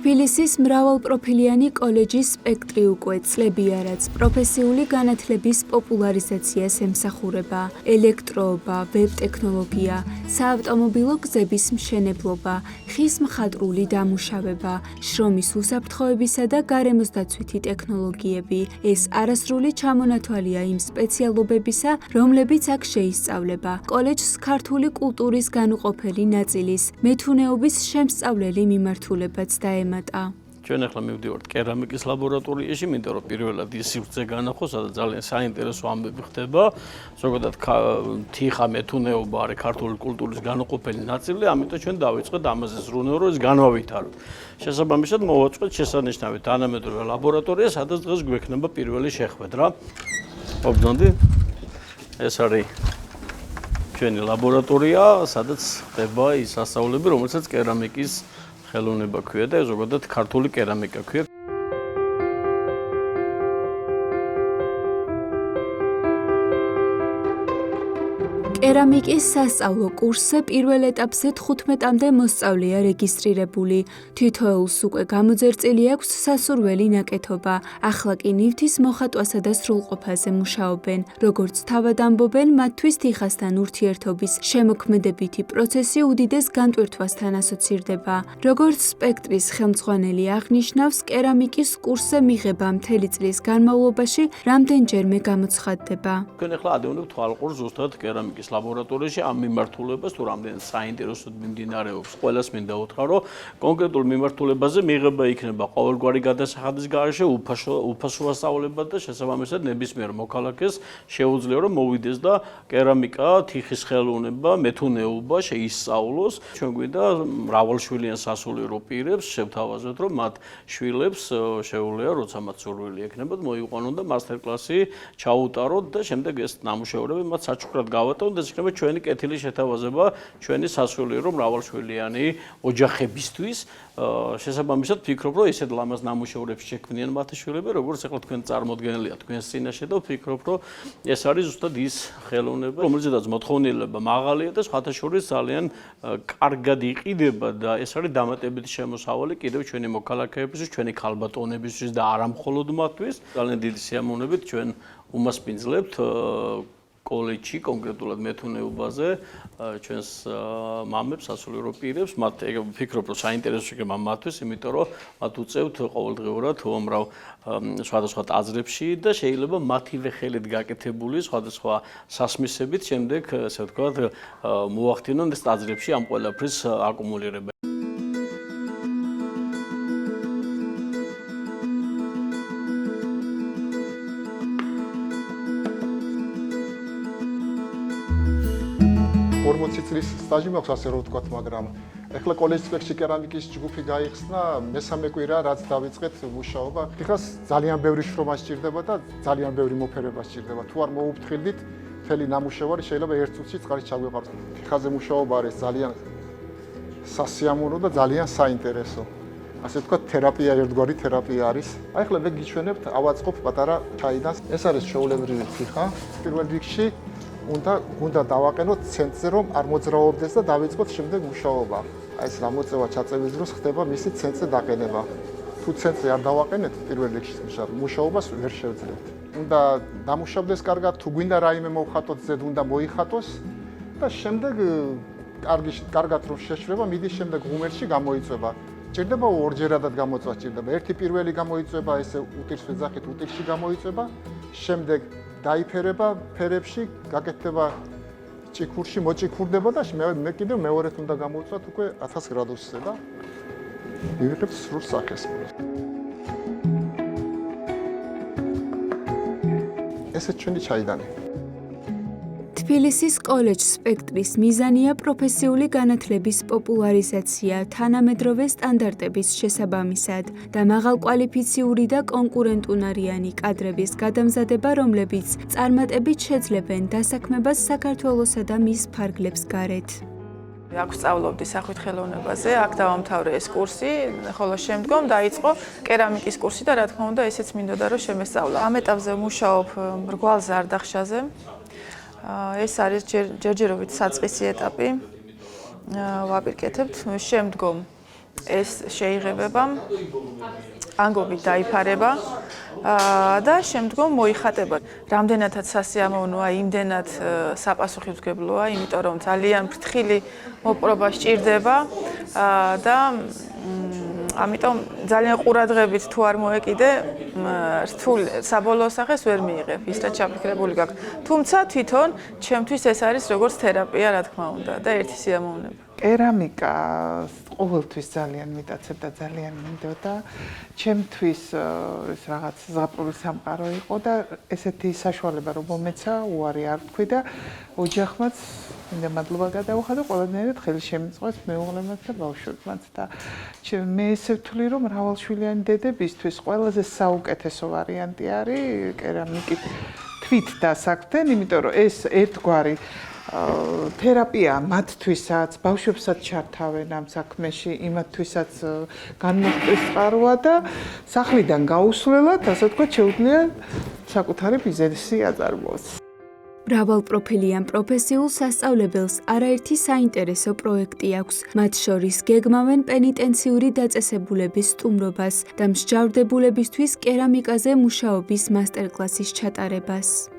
თბილისის მრავალპროფილიანი კოლეჯის სპექტრი უკვე წლებია, რაც პროფესიული განათლების პოპულარიზაციას ემსახურება: ელექტროობა, ვებ-ტექნოლოგია, საავტომობილო გზების მშენებლობა, ხის მხატვრული დამუშავება, შრომის უსაფრთხოებისა და გარემოს დაცვითი ტექნოლოგიები. ეს არასრული ჩამონათვალია იმ სპეციალობებისა, რომლებიც აქ შეისწავლება. კოლეჯს ქართული კულტურის განუყოფელი ნაწილის, მეთუნეობის შემსწავლელი მიმართულებაც დაემატა. ჩვენ ახლა მივდივართ კერამიკის ლაბორატორიაში, მინდა რომ პირველად ის სივრცე განახო, სადაც ძალიან საინტერესო ამბები ხდება. ზოგადად თიხა მეთუნეობა არის ქართული კულტურის განუყოფელი ნაწილი, ამიტომ ჩვენ დავიწყეთ ამაზე ზრუნვა, რომ ეს განავითაროთ. შესაბამისად მოვაწყეთ შესანიშნავი თანამედროვე ლაბორატორია, სადაც დღეს გვექნება პირველი შეხვედრა. მოგდონდი? ეს არის ჩვენი ლაბორატორია, სადაც ხდება ის სასწავლები, რომელსაც კერამიკის ხელოვნება ქვია და ზოგადად ქართული კერამიკა ქვია. კერამიკის სასწავლო კურსზე პირველ ეტაპზე 15-მდე მოსწავლეა რეგისტრირებული. თითოეულს უკვე გამოძერწილი აქვს სასურველი ნაკეთობა. ახლა კი ნივთის მოხატვასა და სრულყოფაზე მუშაობენ. როგორც თავად ამბობენ, მათთვის თიხასთან ურთიერთობის შემოქმედებითი პროცესი უდიდეს განტვირთვასთან ასოცირდება. როგორც სპექტრის ხელმძღვანელი აღნიშნავს, კერამიკის კურსზე მიღება მთელი წლის განმავლობაში რამდენჯერმე გამოცხადდება. თქვენ ახლა ადევნებთ თვალყურს ზუსტად კერამიკის ლაბორატორიაში ამ მიმართულებას თუ რამდენად საინტერესოდ მიმდინარეობს. ყველას მინდა უთხრა, რომ კონკრეტულ მიმართულებაზე მიღება იქნება ყოველგვარი გადასახადის გარეშე უფასო ასწავლება და შესაბამისად ნებისმიერ მოქალაქეს შეუძლია რომ მოვიდეს და კერამიკა, თიხის ხელოვნება, მეთუნეობა შეისწავლოს. ჩვენ გვინდა მრავალშვილიან სასულიერო პირებს შევთავაზოთ, რომ მათ შვილებს შეუძლია, როცა მათ სურვილი ექნებათ, მოიყვანონ და მასტერ-კლასი ჩაუტაროთ და შემდეგ ეს ნამუშევრები მათ საჩუქრად გავატაროთ. ეს იქნება ჩვენი კეთილი შეთავაზება ჩვენი სასულიერო მრავალშვილიანი ოჯახებისთვის. შესაბამისად ვფიქრობ, რომ ესეთ ლამაზ ნამუშევრებს შექმნიან მათი შვილები, როგორც ახლა თქვენ წარმოდგენილია თქვენს წინაშე და ვფიქრობ, რომ ეს არის ზუსტად ის ხელოვნება, რომელზედაც მოთხოვნილება მაღალია და სხვათა შორის ძალიან კარგად იყიდება და ეს არის დამატებითი შემოსავალი კიდევ ჩვენი მოქალაქეებისთვის, ჩვენი ქალბატონებისთვის და არა მხოლოდ მათთვის. ძალიან დიდი სიამოვნებით ჩვენ უმასპინძლებთ კოლეჯში კონკრეტულად მეთუნეობაზე ჩვენს მამებს, სასულიერო პირებს, მათ ვფიქრობ, რომ საინტერესო იქნება მათთვის, იმიტომ რომ მათ უწევთ ყოველდღიურად უამრავ სხვადასხვა ტაძრებში და შეიძლება მათივე ხელით გაკეთებული სხვადასხვა სასმისებით შემდეგ, ასე ვთქვათ, მოახდინონ ეს ტაძრებში ამ ყველაფრის აკუმულირება. წლის სტაჟი მაქვს, ასე რომ ვთქვათ, მაგრამ ეხლა კოლეჯის სპექტრი კერამიკის ჯგუფი გაიხსნა, მესამე კვირა რაც დავიწყეთ მუშაობა. თიხას ძალიან ბევრი შრომა სჭირდება და ძალიან ბევრი მოფერება სჭირდება. თუ არ მოუფრთხილდით, მთელი ნამუშევარი შეიძლება ერთ წუთში წყალით ჩაგვეყაროს. თიხაზე მუშაობა არის ძალიან სასიამოვნო და ძალიან საინტერესო. ასე ვთქვათ, თერაპია, ერთგვარი თერაპია არის. აი ახლა მე გიჩვენებთ, ავაწყობ პატარა ჩაიდან. ეს არის ჩვეულებრივი თიხა. პირველ რიგში უნდა დავაყენოთ ცენტრზე, რომ არ მოძრაობდეს და დავიწყოთ შემდეგ მუშაობა. აი ეს გამოწევა ჩაწევის დროს ხდება მისი ცენტრზე დაყენება. თუ ცენტრზე არ დავაყენეთ პირველ რიგში მუშაობას ვერ შევძლებთ. უნდა დამუშავდეს კარგად, თუ გვინდა რაიმე მოვხატოთ, ზედ უნდა მოიხატოს და შემდეგ კარგად რომ შეშრება, მიდის შემდეგ ღუმელში გამოიწვება. ჭირდება ორჯერადად გამოწვა ჭირდება. ერთი პირველი გამოიწვება, ესე უტირს ვეძახით, უტირში გამოიწვება, შემდეგ დაიფერება ფერებში, გაკეთდება ჭიქურში, მოჭიქურდება და მე კიდევ მეორედ უნდა გამოვწვათ უკვე 1000 გრადუსზე და მივიღებთ სრულ სახეს. ესეც ჩვენი ჩაიდანი. თბილისის კოლეჯ სპექტრის მიზანია პროფესიული განათლების პოპულარიზაცია თანამედროვე სტანდარტების შესაბამისად და მაღალკვალიფიციური და კონკურენტუნარიანი კადრების გადამზადება, რომლებიც წარმატებით შეძლებენ დასაქმებას საქართველოსა და მის ფარგლებს გარეთ. აქ ვსწავლობდი სახვით ხელოვნებაზე, აქ დავამთავრე ეს კურსი, ხოლო შემდგომ დაიწყო კერამიკის კურსი და რა თქმა უნდა, ესეც მინდოდა რომ შემესწავლა. ამ ეტაპზე ვმუშაობ მრგვალ ზარდახშაზე. ეს არის ჯერჯერობით საწყისი ეტაპი. ვაპირკეთებთ. შემდგომ ეს შეიღებება, ანგობით დაიფარება და შემდგომ მოიხატება. რამდენადაც სასიამოვნოა, იმდენად საპასუხისმგებლოა, იმიტომ რომ ძალიან ფრთხილი მოპყრობა სჭირდება და ამიტომ ძალიან ყურადღებით თუ არ მოეკიდე, რთულ საბოლოო სახეს ვერ მიიღებ, ის რაც ჩაფიქრებული გაქვს. თუმცა თვითონ ჩემთვის ეს არის როგორც თერაპია, რა თქმა უნდა, და ერთი სიამოვნება. კერამიკა ყოველთვის ძალიან მიტაცებ და ძალიან მინდოდა. ჩემთვის ეს რაღაც ზღაპრული სამყარო იყო და ესეთი საშუალება რომ მომეცა, უარი არ თქვი და ოჯახმაც მინდა მადლობა გადავუხადო, ყველანაირად ხელი შემიწყეს მეუღლემაც და ბავშვებმაც და მე ესე ვთვლი რომ მრავალშვილიანი დედებისთვის ყველაზე საუკეთესო ვარიანტი არის კერამიკით თვით დასაქმდნენ, იმიტომ რომ ეს ერთგვარი თერაპია მათთვისაც, ბავშვებსაც ჩართავენ ამ საქმეში, იმათთვისაც განმოხტვის წყაროა და სახლიდან გაუსვლელად, ასე ვთქვათ, შეუძლია საკუთარი ბიზნესი აწარმოოს. მრავალპროფილიან პროფესიულ სასწავლებელს არაერთი საინტერესო პროექტი აქვს, მათ შორის გეგმავენ პენიტენციური დაწესებულების სტუმრობას და მსჯავრდებულებისთვის კერამიკაზე მუშაობის მასტერკლასის ჩატარებას.